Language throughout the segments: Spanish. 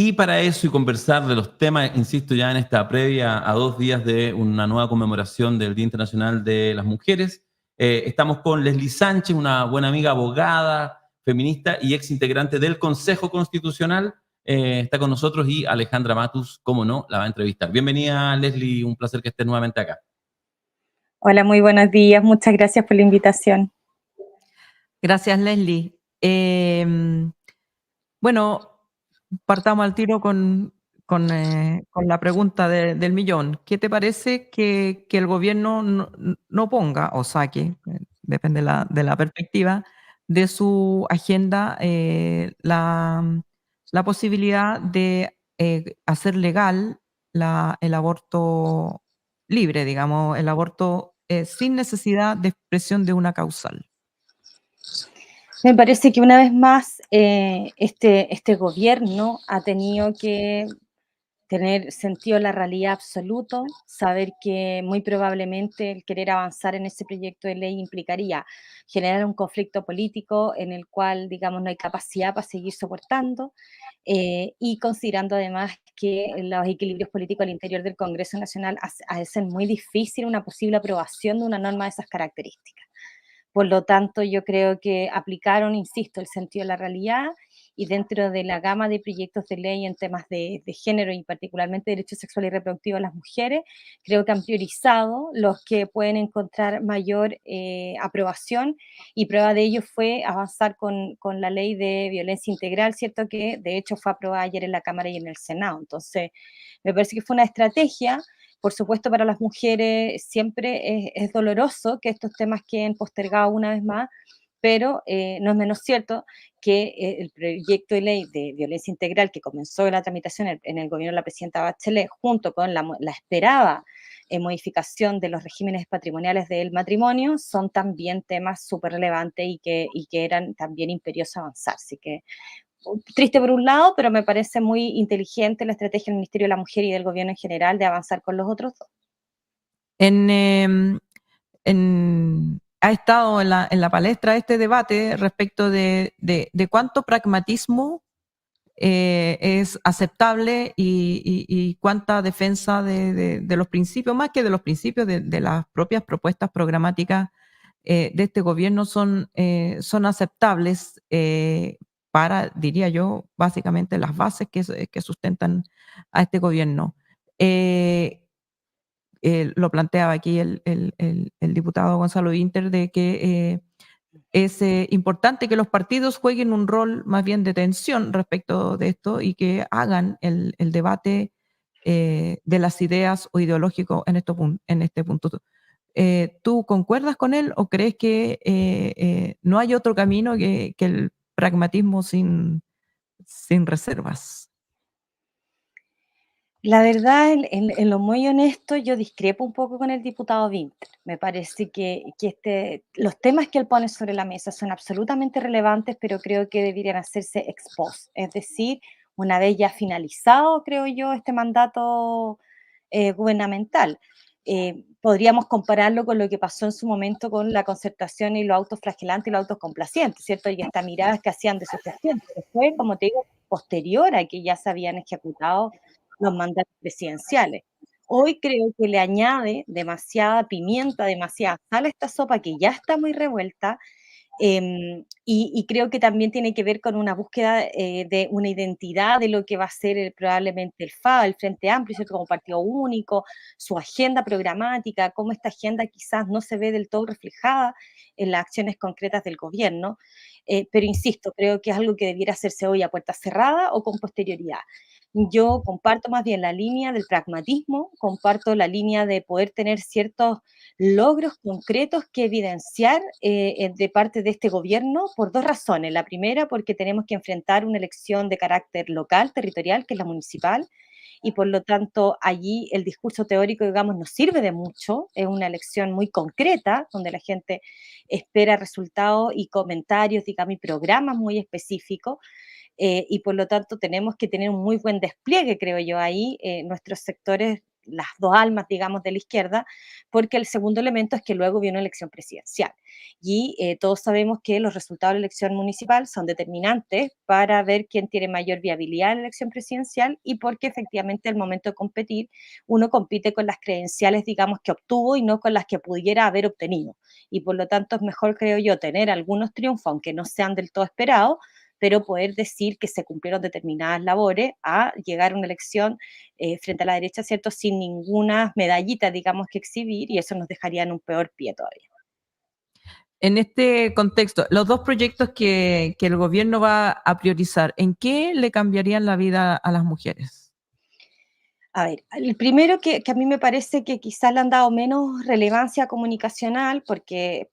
Y para eso y conversar de los temas, insisto, ya en esta previa a 2 días de una nueva conmemoración del Día Internacional de las Mujeres, estamos con Leslie Sánchez, una buena amiga abogada, feminista y ex integrante del Consejo Constitucional. Está con nosotros y Alejandra Matus, cómo no, la va a entrevistar. Bienvenida, Leslie, un placer que estés nuevamente acá. Hola, muy buenos días. Muchas gracias por la invitación. Gracias, Leslie. Bueno, partamos al tiro con la pregunta del millón. ¿Qué te parece que el gobierno no ponga o saque, depende de la perspectiva, de su agenda la posibilidad de hacer legal el aborto libre, digamos, el aborto sin necesidad de expresión de una causal? Me parece que una vez más este gobierno ha tenido que tener sentido de la realidad absoluto, saber que muy probablemente el querer avanzar en ese proyecto de ley implicaría generar un conflicto político en el cual, digamos, no hay capacidad para seguir soportando, y considerando además que los equilibrios políticos al interior del Congreso Nacional hacen muy difícil una posible aprobación de una norma de esas características. Por lo tanto, yo creo que aplicaron, insisto, el sentido de la realidad y dentro de la gama de proyectos de ley en temas de género y particularmente derechos sexuales y reproductivos de las mujeres, creo que han priorizado los que pueden encontrar mayor aprobación y prueba de ello fue avanzar con la ley de violencia integral, ¿cierto? Que de hecho fue aprobada ayer en la Cámara y en el Senado. Entonces, me parece que fue una estrategia. Por supuesto, para las mujeres siempre es doloroso que estos temas queden postergados una vez más, pero no es menos cierto que el proyecto de ley de violencia integral que comenzó la tramitación en el gobierno de la presidenta Bachelet, junto con la esperada modificación de los regímenes patrimoniales del matrimonio, son también temas súper relevantes y que eran también imperiosos avanzar. Así que triste por un lado, pero me parece muy inteligente la estrategia del Ministerio de la Mujer y del gobierno en general de avanzar con los otros dos. Ha estado en la palestra este debate respecto de cuánto pragmatismo es aceptable y cuánta defensa de los principios, más que de los principios de las propias propuestas programáticas de este gobierno son aceptables para, diría yo, básicamente las bases que sustentan a este gobierno. Lo planteaba aquí el diputado Gonzalo Winter, de que es importante que los partidos jueguen un rol más bien de tensión respecto de esto y que hagan el debate de las ideas o ideológico en este punto. ¿Tú concuerdas con él o crees que no hay otro camino que el pragmatismo sin reservas? La verdad, en lo muy honesto, yo discrepo un poco con el diputado Winter. Me parece que los temas que él pone sobre la mesa son absolutamente relevantes, pero creo que deberían hacerse ex post. Es decir, una vez ya finalizado, creo yo, este mandato gubernamental. Podríamos compararlo con lo que pasó en su momento con la concertación y los autoflagelantes y los autocomplacientes, ¿cierto? Y estas miradas que hacían de su gestión. Pero fue, como te digo, posterior a que ya se habían ejecutado los mandatos presidenciales. Hoy creo que le añade demasiada pimienta, demasiada sal a esta sopa que ya está muy revuelta, y creo que también tiene que ver con una búsqueda de una identidad de lo que va a ser probablemente el FA, el Frente Amplio, ¿cierto? Como partido único, su agenda programática, cómo esta agenda quizás no se ve del todo reflejada en las acciones concretas del gobierno, pero insisto, creo que es algo que debiera hacerse hoy a puerta cerrada o con posterioridad. Yo comparto más bien la línea del pragmatismo, comparto la línea de poder tener ciertos logros concretos que evidenciar de parte de este gobierno por dos razones. La primera, porque tenemos que enfrentar una elección de carácter local, territorial, que es la municipal, y por lo tanto allí el discurso teórico, digamos, nos sirve de mucho, es una elección muy concreta, donde la gente espera resultados y comentarios, digamos, y programas muy específicos, y por lo tanto tenemos que tener un muy buen despliegue, creo yo, ahí. Nuestros sectores las dos almas, digamos, de la izquierda, porque el segundo elemento es que luego viene una elección presidencial. Y todos sabemos que los resultados de la elección municipal son determinantes para ver quién tiene mayor viabilidad en la elección presidencial y porque efectivamente al momento de competir, uno compite con las credenciales, digamos, que obtuvo y no con las que pudiera haber obtenido. Y por lo tanto es mejor, creo yo, tener algunos triunfos, aunque no sean del todo esperados, pero poder decir que se cumplieron determinadas labores a llegar a una elección frente a la derecha, ¿cierto? Sin ninguna medallita, digamos, que exhibir, y eso nos dejaría en un peor pie todavía. En este contexto, los dos proyectos que el gobierno va a priorizar, ¿en qué le cambiarían la vida a las mujeres? A ver, el primero que a mí me parece que quizás le han dado menos relevancia comunicacional porque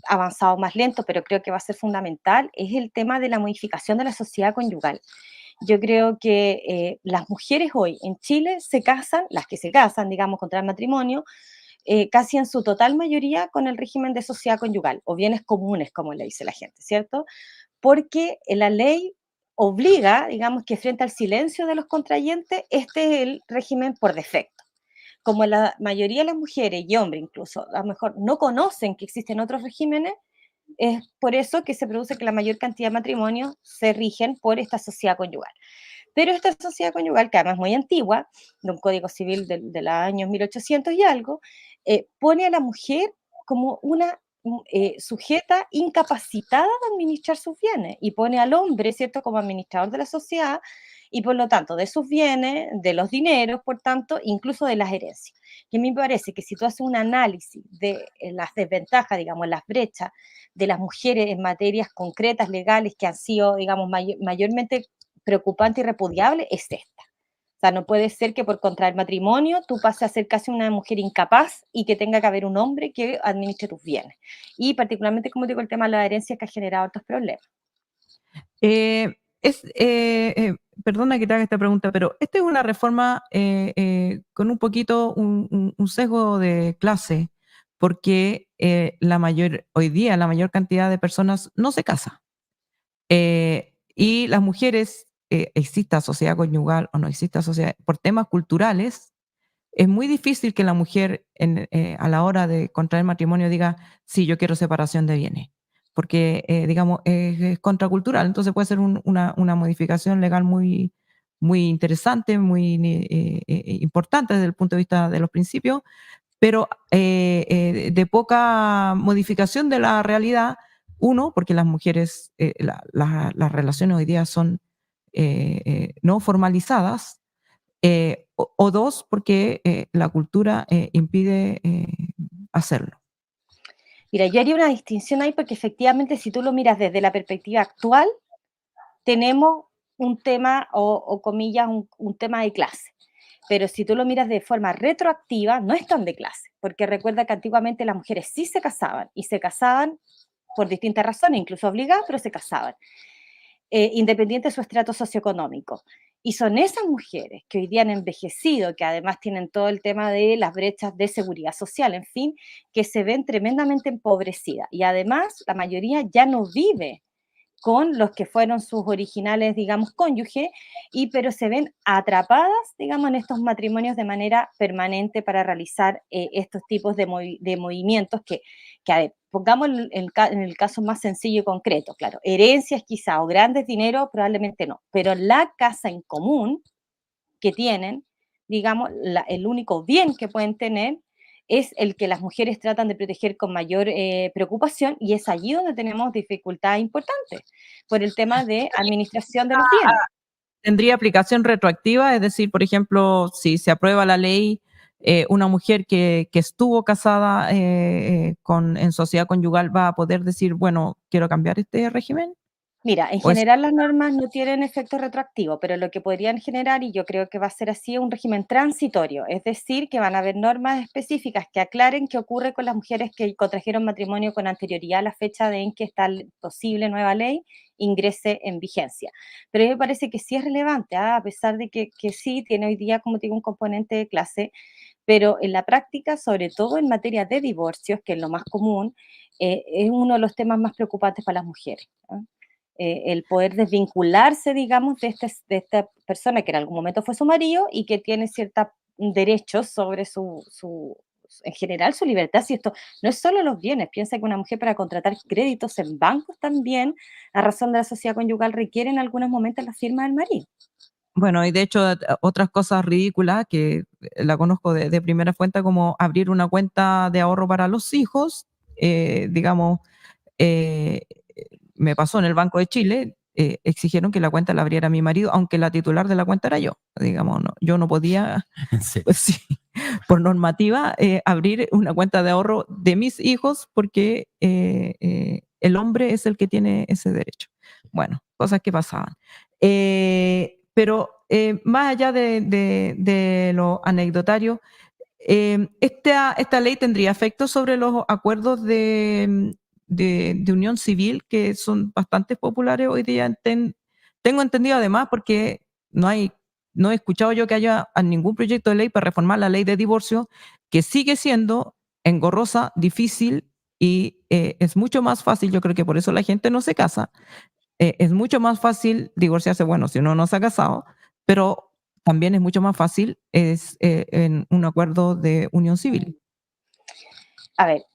ha avanzado más lento, pero creo que va a ser fundamental, es el tema de la modificación de la sociedad conyugal. Yo creo que las mujeres hoy en Chile se casan, las que se casan, digamos, contra el matrimonio, casi en su total mayoría con el régimen de sociedad conyugal, o bienes comunes, como le dice la gente, ¿cierto? Porque la ley obliga, digamos, que frente al silencio de los contrayentes, este es el régimen por defecto. Como la mayoría de las mujeres y hombres incluso, a lo mejor no conocen que existen otros regímenes, es por eso que se produce que la mayor cantidad de matrimonios se rigen por esta sociedad conyugal. Pero esta sociedad conyugal, que además es muy antigua, de un código civil de los años 1800 y algo, pone a la mujer como una sujeta incapacitada de administrar sus bienes y pone al hombre, ¿cierto?, como administrador de la sociedad y por lo tanto de sus bienes, de los dineros, por tanto, incluso de las herencias. Y a mí me parece que si tú haces un análisis de las desventajas, digamos, las brechas de las mujeres en materias concretas, legales, que han sido, digamos, mayormente preocupantes y repudiables, es esta. O sea, no puede ser que por contraer matrimonio tú pases a ser casi una mujer incapaz y que tenga que haber un hombre que administre tus bienes. Y particularmente, como digo, el tema de la herencia que ha generado otros problemas. Eh, Perdona que te haga esta pregunta, pero esta es una reforma con un poquito un sesgo de clase, porque hoy día la mayor cantidad de personas no se casa. Y las mujeres, exista sociedad conyugal o no exista sociedad, por temas culturales, es muy difícil que la mujer a la hora de contraer matrimonio diga, sí, yo quiero separación de bienes, porque, digamos, es contracultural. Entonces puede ser una modificación legal muy, muy interesante, muy importante desde el punto de vista de los principios, pero de poca modificación de la realidad. Uno, porque las mujeres, las relaciones hoy día son no formalizadas, o dos, porque la cultura impide hacerlo. Mira, yo haría una distinción ahí porque efectivamente si tú lo miras desde la perspectiva actual, tenemos un tema o comillas, un tema de clase. Pero si tú lo miras de forma retroactiva, no es tan de clase, porque recuerda que antiguamente las mujeres sí se casaban y se casaban por distintas razones, incluso obligadas, pero se casaban, independiente de su estrato socioeconómico. Y son esas mujeres que hoy día han envejecido, que además tienen todo el tema de las brechas de seguridad social, en fin, que se ven tremendamente empobrecidas. Y además, la mayoría ya no vive con los que fueron sus originales, digamos, cónyuges, pero se ven atrapadas, digamos, en estos matrimonios de manera permanente para realizar estos tipos de movimientos que, a ver, pongamos en el caso más sencillo y concreto, claro, herencias quizá o grandes dineros, probablemente no, pero la casa en común que tienen, digamos, el único bien que pueden tener es el que las mujeres tratan de proteger con mayor preocupación y es allí donde tenemos dificultades importantes por el tema de administración de los bienes. ¿Tendría aplicación retroactiva? Es decir, por ejemplo, si se aprueba la ley, una mujer que estuvo casada en sociedad conyugal va a poder decir, bueno, quiero cambiar este régimen. Mira, en general las normas no tienen efecto retroactivo, pero lo que podrían generar, y yo creo que va a ser así, es un régimen transitorio, es decir, que van a haber normas específicas que aclaren qué ocurre con las mujeres que contrajeron matrimonio con anterioridad a la fecha en que esta posible nueva ley ingrese en vigencia. Pero a mí me parece que sí es relevante, a pesar de que sí tiene hoy día, como te digo, un componente de clase, pero en la práctica, sobre todo en materia de divorcios, que es lo más común, es uno de los temas más preocupantes para las mujeres, ¿no? El poder desvincularse, digamos, de esta persona que en algún momento fue su marido y que tiene cierta derechos sobre en general su libertad. Si esto no es solo los bienes, piensa que una mujer para contratar créditos en bancos también, a razón de la sociedad conyugal, requiere en algunos momentos la firma del marido. Bueno, y de hecho, otras cosas ridículas que la conozco de primera fuente, como abrir una cuenta de ahorro para los hijos, digamos, eh, me pasó en el Banco de Chile, exigieron que la cuenta la abriera mi marido, aunque la titular de la cuenta era yo. Digamos, no, yo no podía, En serio. pues sí, por normativa, abrir una cuenta de ahorro de mis hijos porque el hombre es el que tiene ese derecho. Bueno, cosas que pasaban. Pero más allá de lo anecdotario, esta ley tendría efectos sobre los acuerdos de unión civil que son bastante populares hoy día. Tengo entendido además, porque no he escuchado yo que haya ningún proyecto de ley para reformar la ley de divorcio, que sigue siendo engorrosa, difícil y es mucho más fácil, yo creo que por eso la gente no se casa. Es mucho más fácil divorciarse, bueno, si uno no se ha casado, pero también es mucho más fácil en un acuerdo de unión civil. A ver,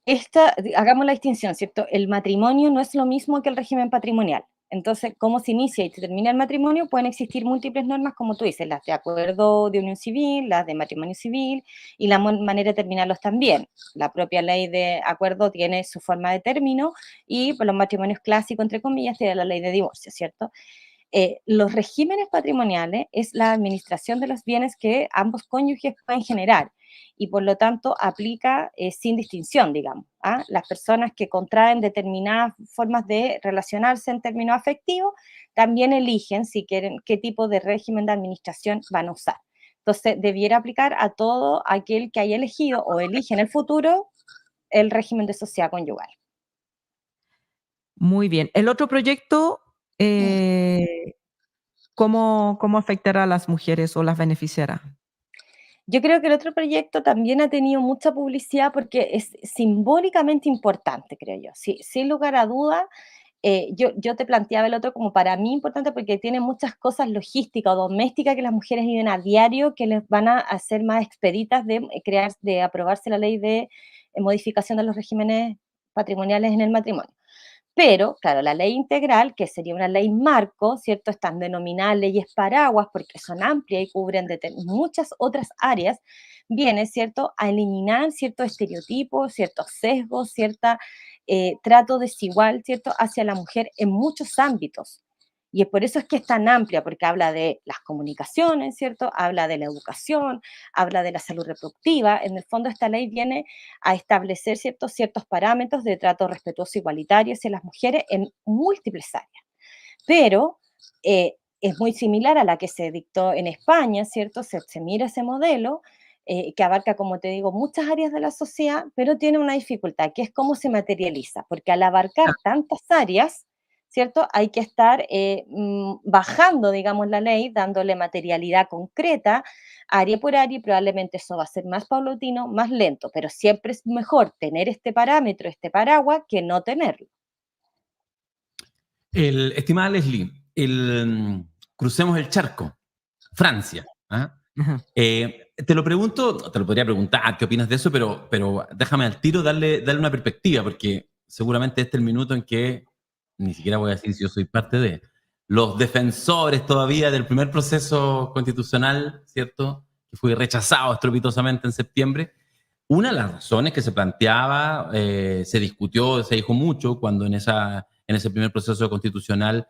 hagamos la distinción, ¿cierto? El matrimonio no es lo mismo que el régimen patrimonial. Entonces, cómo se inicia y se termina el matrimonio, pueden existir múltiples normas, como tú dices, las de acuerdo de unión civil, las de matrimonio civil, y la manera de terminarlos también. La propia ley de acuerdo tiene su forma de término, y por los matrimonios clásicos, entre comillas, tiene la ley de divorcio, ¿cierto? Los regímenes patrimoniales es la administración de los bienes que ambos cónyuges pueden generar, y por lo tanto aplica sin distinción, digamos. ¿Ah? Las personas que contraen determinadas formas de relacionarse en términos afectivos también eligen si quieren qué tipo de régimen de administración van a usar. Entonces, debiera aplicar a todo aquel que haya elegido o elige en el futuro el régimen de sociedad conyugal. Muy bien. El otro proyecto, ¿cómo afectará a las mujeres o las beneficiará? Yo creo que el otro proyecto también ha tenido mucha publicidad porque es simbólicamente importante, creo yo. Sí, sin lugar a duda, yo te planteaba el otro como para mí importante porque tiene muchas cosas logísticas o domésticas que las mujeres viven a diario que les van a hacer más expeditas de aprobarse la ley de modificación de los regímenes patrimoniales en el matrimonio. Pero, claro, la ley integral, que sería una ley marco, ¿cierto? Están denominadas leyes paraguas porque son amplias y cubren muchas otras áreas, viene, ¿cierto?, a eliminar ciertos estereotipos, ciertos sesgos, cierto trato desigual, ¿cierto?, hacia la mujer en muchos ámbitos. Y por eso es que es tan amplia, porque habla de las comunicaciones, ¿cierto? Habla de la educación, habla de la salud reproductiva. En el fondo, esta ley viene a establecer ciertos parámetros de trato respetuoso e igualitario hacia las mujeres en múltiples áreas. Pero es muy similar a la que se dictó en España, ¿cierto? Se mira ese modelo que abarca, como te digo, muchas áreas de la sociedad, pero tiene una dificultad, que es cómo se materializa, porque al abarcar tantas áreas, ¿cierto? Hay que estar bajando, digamos, la ley, dándole materialidad concreta, área por área, y probablemente eso va a ser más paulatino, más lento, pero siempre es mejor tener este parámetro, este paraguas, que no tenerlo. Estimada Leslie, crucemos el charco, Francia. ¿Ah? Ajá. Te lo pregunto, te lo podría preguntar, ¿qué opinas de eso? Pero déjame al tiro darle una perspectiva, porque seguramente este es el minuto en que ni siquiera voy a decir si yo soy parte de los defensores todavía del primer proceso constitucional, ¿cierto? Que fue rechazado estrepitosamente en septiembre. Una de las razones que se planteaba, se discutió, se dijo mucho cuando en ese primer proceso constitucional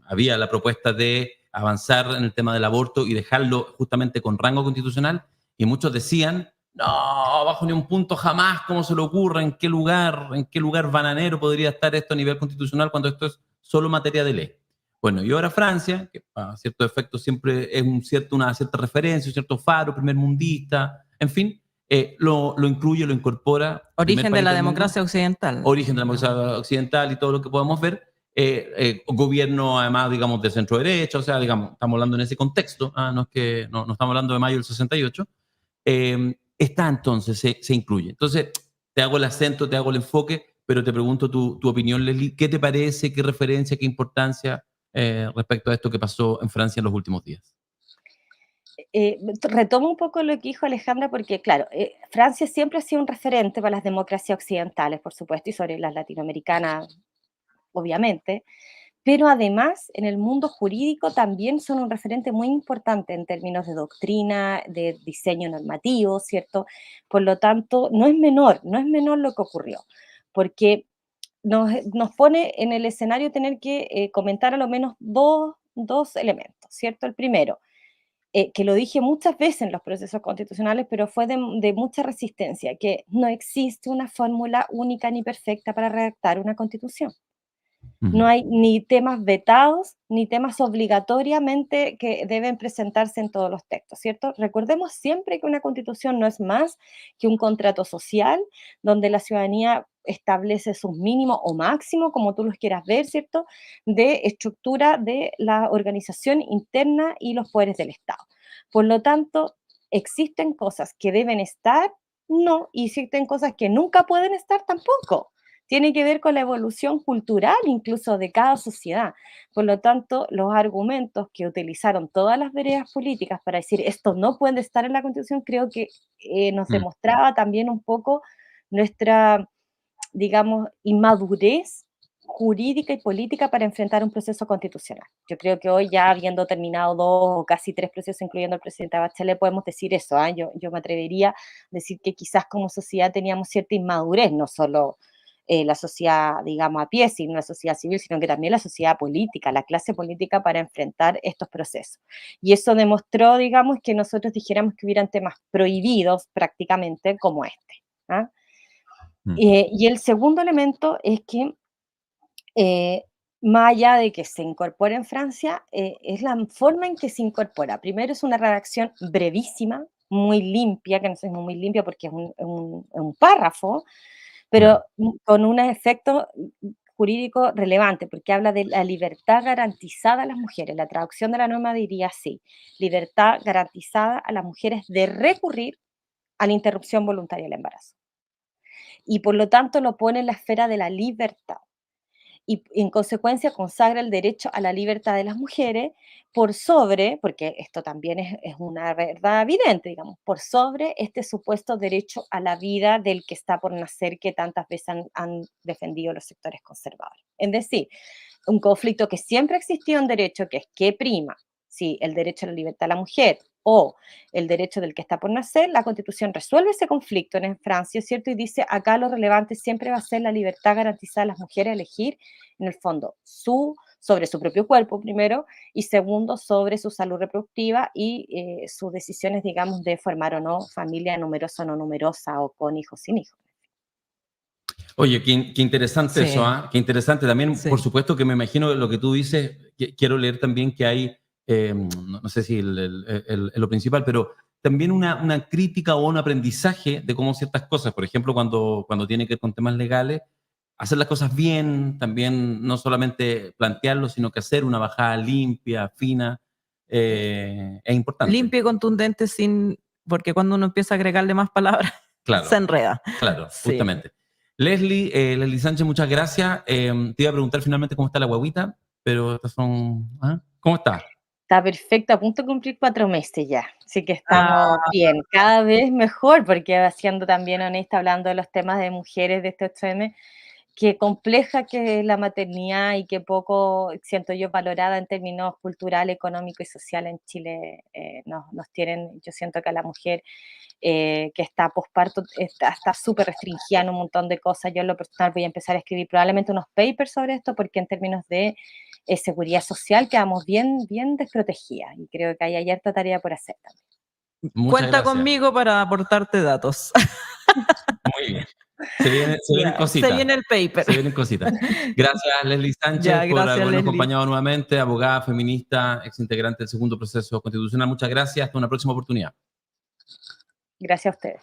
había la propuesta de avanzar en el tema del aborto y dejarlo justamente con rango constitucional, y muchos decían, no, bajo ni un punto jamás, ¿cómo se le ocurre? ¿En qué lugar bananero podría estar esto a nivel constitucional cuando esto es solo materia de ley? Bueno, y ahora Francia, que a cierto efecto siempre es una cierta referencia, un cierto faro primermundista, en fin, lo incluye, lo incorpora. Origen de la democracia occidental. Origen de la democracia occidental y todo lo que podemos ver. Gobierno, además, digamos, de centro derecha, o sea, digamos, estamos hablando en ese contexto, no es que no estamos hablando de mayo del 68, está entonces, se incluye. Entonces, te hago el acento, te hago el enfoque, pero te pregunto tu opinión, Leslie, ¿qué te parece, qué referencia, qué importancia respecto a esto que pasó en Francia en los últimos días? Retomo un poco lo que dijo Alejandra, porque claro, Francia siempre ha sido un referente para las democracias occidentales, por supuesto, y sobre las latinoamericanas, obviamente, pero además en el mundo jurídico también son un referente muy importante en términos de doctrina, de diseño normativo, ¿cierto? Por lo tanto, no es menor lo que ocurrió, porque nos pone en el escenario tener que comentar a lo menos dos elementos, ¿cierto? El primero, que lo dije muchas veces en los procesos constitucionales, pero fue de mucha resistencia, que no existe una fórmula única ni perfecta para redactar una constitución. No hay ni temas vetados, ni temas obligatoriamente que deben presentarse en todos los textos, ¿cierto? Recordemos siempre que una constitución no es más que un contrato social donde la ciudadanía establece sus mínimos o máximos, como tú los quieras ver, ¿cierto? De estructura de la organización interna y los poderes del Estado. Por lo tanto, ¿existen cosas que deben estar? No, y existen cosas que nunca pueden estar tampoco. Tiene que ver con la evolución cultural incluso de cada sociedad. Por lo tanto, los argumentos que utilizaron todas las veredas políticas para decir esto no puede estar en la Constitución, creo que nos Mm. demostraba también un poco nuestra, digamos, inmadurez jurídica y política para enfrentar un proceso constitucional. Yo creo que hoy, ya habiendo terminado 2 o casi 3 procesos, incluyendo el presidente Bachelet, podemos decir eso, ¿ah? Yo me atrevería a decir que quizás como sociedad teníamos cierta inmadurez, no solo la sociedad, digamos, a pie, sino la sociedad civil, sino que también la sociedad política, la clase política para enfrentar estos procesos. Y eso demostró, digamos, que nosotros dijéramos que hubieran temas prohibidos prácticamente como este, ¿ah? Mm. Y el segundo elemento es que, eh, más allá de que se incorpore en Francia, es la forma en que se incorpora. Primero es una redacción brevísima, muy limpia, que no sé, muy limpia porque es un párrafo, pero con un efecto jurídico relevante, porque habla de la libertad garantizada a las mujeres. La traducción de la norma diría así: libertad garantizada a las mujeres de recurrir a la interrupción voluntaria del embarazo. Y por lo tanto lo pone en la esfera de la libertad. Y en consecuencia consagra el derecho a la libertad de las mujeres por sobre, porque esto también es una verdad evidente, digamos, por sobre este supuesto derecho a la vida del que está por nacer que tantas veces han defendido los sectores conservadores. Es decir, un conflicto que siempre ha existido en derecho, que es qué prima, si el derecho a la libertad de la mujer o el derecho del que está por nacer. La Constitución resuelve ese conflicto en Francia, ¿cierto? Y dice, acá lo relevante siempre va a ser la libertad garantizada a las mujeres a elegir, en el fondo, sobre su propio cuerpo, primero, y segundo, sobre su salud reproductiva y sus decisiones, digamos, de formar o no familia numerosa o no numerosa, o con hijos, sin hijos. Oye, qué interesante eso, Sí, ¿ah? Qué interesante. También, por sí. supuesto, que me imagino lo que tú dices, quiero leer también que hay, no sé si lo principal, pero también una crítica o un aprendizaje de cómo ciertas cosas, por ejemplo, cuando tiene que ver con temas legales, hacer las cosas bien, también no solamente plantearlo, sino que hacer una bajada limpia, fina, es importante. Limpio y contundente porque cuando uno empieza a agregarle más palabras, Claro, se enreda. claro, Sí. justamente. Leslie Sánchez, muchas gracias. Te iba a preguntar finalmente cómo está la guaguita, pero estas son... ¿ah? ¿Cómo está? Está perfecto, a punto de cumplir 4 meses ya, así que Ah, estamos bien, cada vez mejor, porque siendo también honesta, hablando de los temas de mujeres de este 8M, qué compleja que es la maternidad y qué poco siento yo valorada en términos cultural, económico y social en Chile. Nos tienen, yo siento que a la mujer que está posparto está súper restringida en un montón de cosas. Yo en lo personal voy a empezar a escribir probablemente unos papers sobre esto, porque en términos de seguridad social quedamos bien, bien desprotegidas, y creo que hay harta tarea por hacer también. Muchas cuenta gracias. conmigo para aportarte datos. Muy bien. Se vienen Ya, cositas. se viene el paper. Se vienen cositas. Gracias, Leslie Sánchez, Ya, por gracias, habernos Leslie. acompañado nuevamente, abogada feminista, exintegrante del segundo proceso constitucional. Muchas gracias. Hasta una próxima oportunidad. Gracias a ustedes.